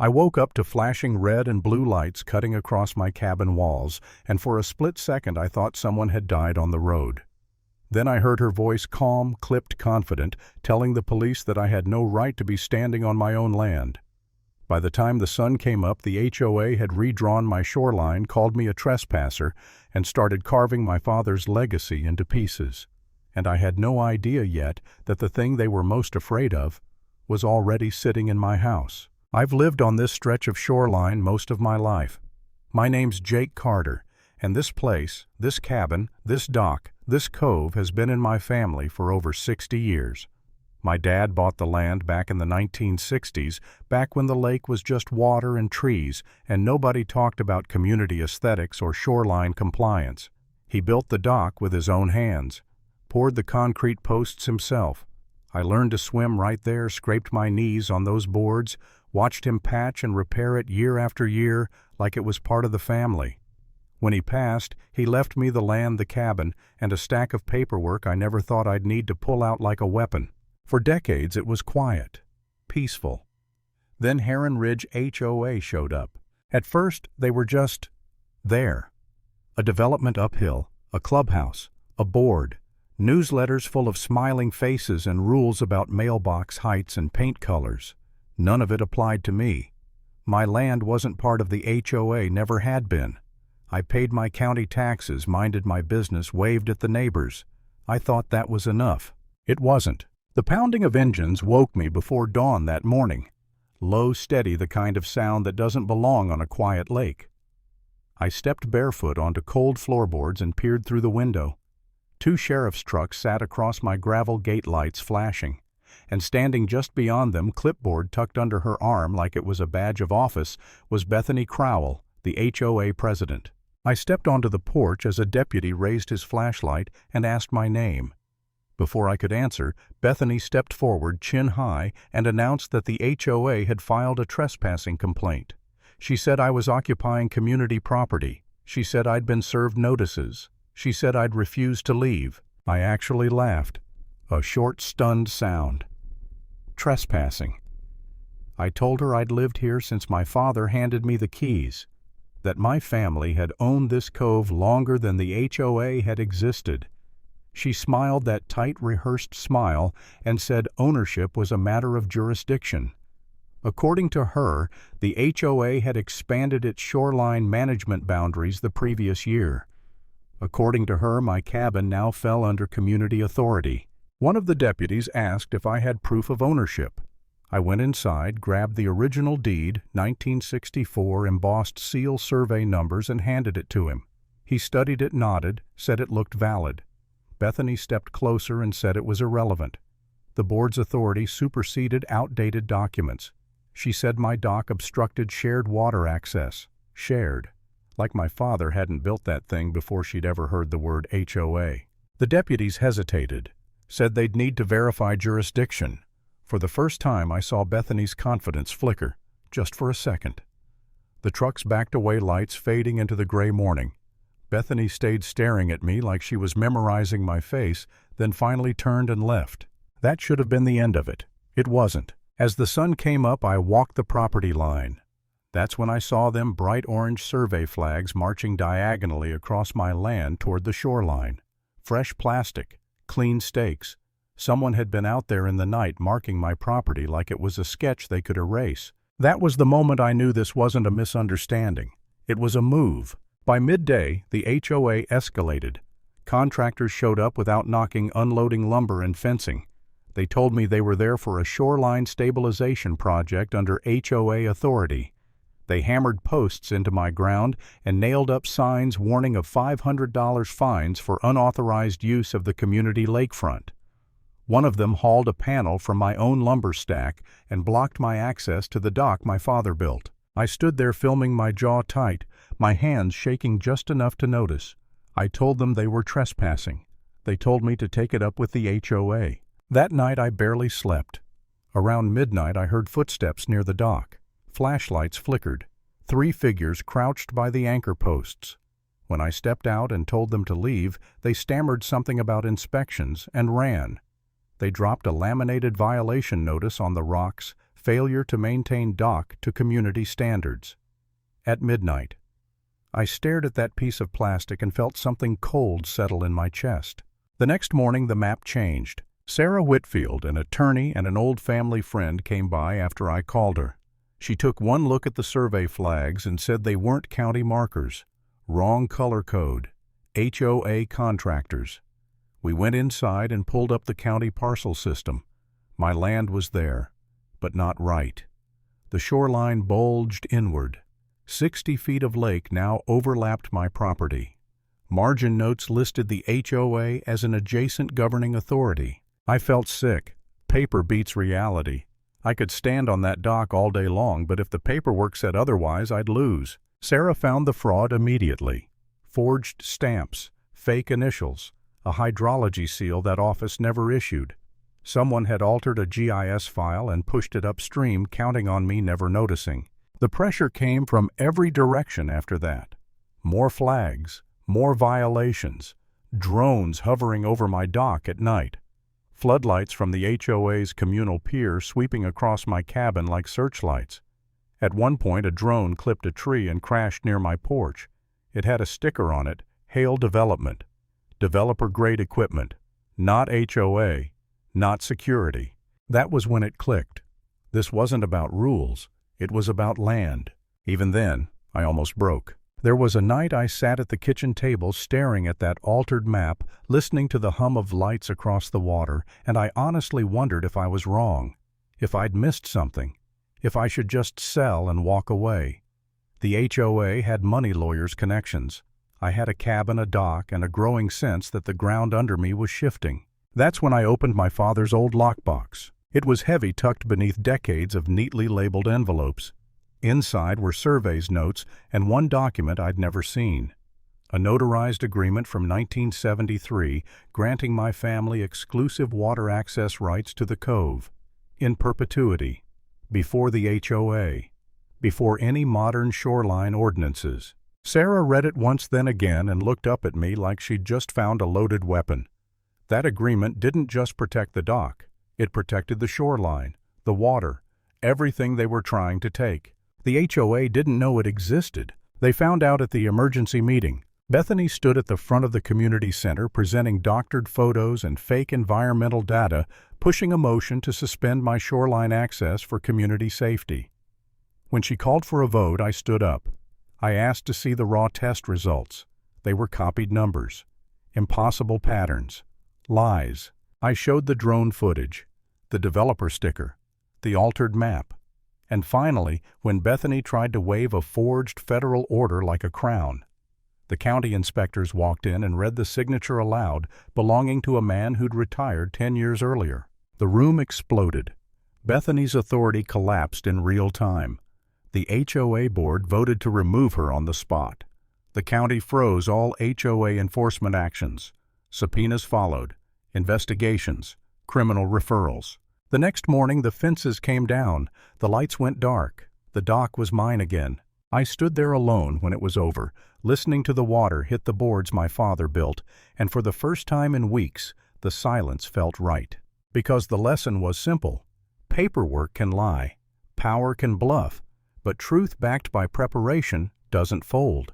I woke up to flashing red and blue lights cutting across my cabin walls, and for a split second I thought someone had died on the road. Then I heard her voice, calm, clipped, confident, telling the police that I had no right to be standing on my own land. By the time the sun came up, the HOA had redrawn my shoreline, called me a trespasser, and started carving my father's legacy into pieces. And I had no idea yet that the thing they were most afraid of was already sitting in my house. I've lived on this stretch of shoreline most of my life. My name's Jake Carter, and this place, this cabin, this dock, this cove has been in my family for over 60 years. My dad bought the land back in the 1960s, back when the lake was just water and trees, and nobody talked about community aesthetics or shoreline compliance. He built the dock with his own hands, poured the concrete posts himself. I learned to swim right there, scraped my knees on those boards, watched him patch and repair it year after year like it was part of the family. When he passed, he left me the land, the cabin, and a stack of paperwork I never thought I'd need to pull out like a weapon. For decades it was quiet, peaceful. Then Heron Ridge HOA showed up. At first they were just there. A development uphill, a clubhouse, a board, newsletters full of smiling faces and rules about mailbox heights and paint colors. None of it applied to me. My land wasn't part of the HOA, never had been. I paid my county taxes, minded my business, waved at the neighbors. I thought that was enough. It wasn't. The pounding of engines woke me before dawn that morning. Low, steady, the kind of sound that doesn't belong on a quiet lake. I stepped barefoot onto cold floorboards and peered through the window. 2 sheriff's trucks sat across my gravel gate lights flashing, and standing just beyond them, clipboard tucked under her arm like it was a badge of office, was Bethany Crowell, the HOA president. I stepped onto the porch as a deputy raised his flashlight and asked my name. Before I could answer, Bethany stepped forward, chin high, and announced that the HOA had filed a trespassing complaint. She said I was occupying community property. She said I'd been served notices. She said I'd refused to leave. I actually laughed. A short, stunned sound. Trespassing. I told her I'd lived here since my father handed me the keys, that my family had owned this cove longer than the HOA had existed. She smiled that tight, rehearsed smile and said ownership was a matter of jurisdiction. According to her, the HOA had expanded its shoreline management boundaries the previous year. According to her, my cabin now fell under community authority. One of the deputies asked if I had proof of ownership. I went inside, grabbed the original deed, 1964 embossed seal survey numbers, and handed it to him. He studied it, nodded, said it looked valid. Bethany stepped closer and said it was irrelevant. The board's authority superseded outdated documents. She said my dock obstructed shared water access. Shared. Like my father hadn't built that thing before she'd ever heard the word HOA. The deputies hesitated, said they'd need to verify jurisdiction. For the first time I saw Bethany's confidence flicker, just for a second. The trucks backed away, lights fading into the gray morning. Bethany stayed staring at me like she was memorizing my face, then finally turned and left. That should have been the end of it. It wasn't. As the sun came up, I walked the property line. That's when I saw them bright orange survey flags marching diagonally across my land toward the shoreline. Fresh plastic, clean stakes. Someone had been out there in the night marking my property like it was a sketch they could erase. That was the moment I knew this wasn't a misunderstanding. It was a move. By midday, the HOA escalated. Contractors showed up without knocking, unloading lumber and fencing. They told me they were there for a shoreline stabilization project under HOA authority. They hammered posts into my ground and nailed up signs warning of $500 fines for unauthorized use of the community lakefront. One of them hauled a panel from my own lumber stack and blocked my access to the dock my father built. I stood there filming, my jaw tight, my hands shaking just enough to notice. I told them they were trespassing. They told me to take it up with the HOA. That night I barely slept. Around midnight I heard footsteps near the dock. Flashlights flickered. 3 figures crouched by the anchor posts. When I stepped out and told them to leave, they stammered something about inspections and ran. They dropped a laminated violation notice on the rocks, failure to maintain dock to community standards. At midnight, I stared at that piece of plastic and felt something cold settle in my chest. The next morning the map changed. Sarah Whitfield, an attorney and an old family friend, came by after I called her. She took one look at the survey flags and said they weren't county markers. Wrong color code. HOA contractors. We went inside and pulled up the county parcel system. My land was there, but not right. The shoreline bulged inward. 60 feet of lake now overlapped my property. Margin notes listed the HOA as an adjacent governing authority. I felt sick. Paper beats reality. I could stand on that dock all day long, but if the paperwork said otherwise, I'd lose. Sarah found the fraud immediately. Forged stamps, fake initials, a hydrology seal that office never issued. Someone had altered a GIS file and pushed it upstream, counting on me never noticing. The pressure came from every direction after that. More flags, more violations, drones hovering over my dock at night, floodlights from the HOA's communal pier sweeping across my cabin like searchlights. At one point, a drone clipped a tree and crashed near my porch. It had a sticker on it, Hail Development, developer-grade equipment, not HOA, not security. That was when it clicked. This wasn't about rules. It was about land. Even then, I almost broke. There was a night I sat at the kitchen table staring at that altered map, listening to the hum of lights across the water, and I honestly wondered if I was wrong, if I'd missed something, if I should just sell and walk away. The HOA had money lawyers' connections. I had a cabin, a dock, and a growing sense that the ground under me was shifting. That's when I opened my father's old lockbox. It was heavy, tucked beneath decades of neatly labeled envelopes. Inside were surveys notes and one document I'd never seen. A notarized agreement from 1973 granting my family exclusive water access rights to the cove, in perpetuity, before the HOA, before any modern shoreline ordinances. Sarah read it once, then again, and looked up at me like she'd just found a loaded weapon. That agreement didn't just protect the dock. It protected the shoreline, the water, everything they were trying to take. The HOA didn't know it existed. They found out at the emergency meeting. Bethany stood at the front of the community center presenting doctored photos and fake environmental data, pushing a motion to suspend my shoreline access for community safety. When she called for a vote, I stood up. I asked to see the raw test results. They were copied numbers, impossible patterns, lies. I showed the drone footage, the developer sticker, the altered map. And finally, when Bethany tried to wave a forged federal order like a crown, the county inspectors walked in and read the signature aloud, belonging to a man who'd retired 10 years earlier. The room exploded. Bethany's authority collapsed in real time. The HOA board voted to remove her on the spot. The county froze all HOA enforcement actions. Subpoenas followed, investigations, criminal referrals. The next morning the fences came down, the lights went dark, the dock was mine again. I stood there alone when it was over, listening to the water hit the boards my father built, and for the first time in weeks, the silence felt right. Because the lesson was simple. Paperwork can lie, power can bluff, but truth backed by preparation doesn't fold.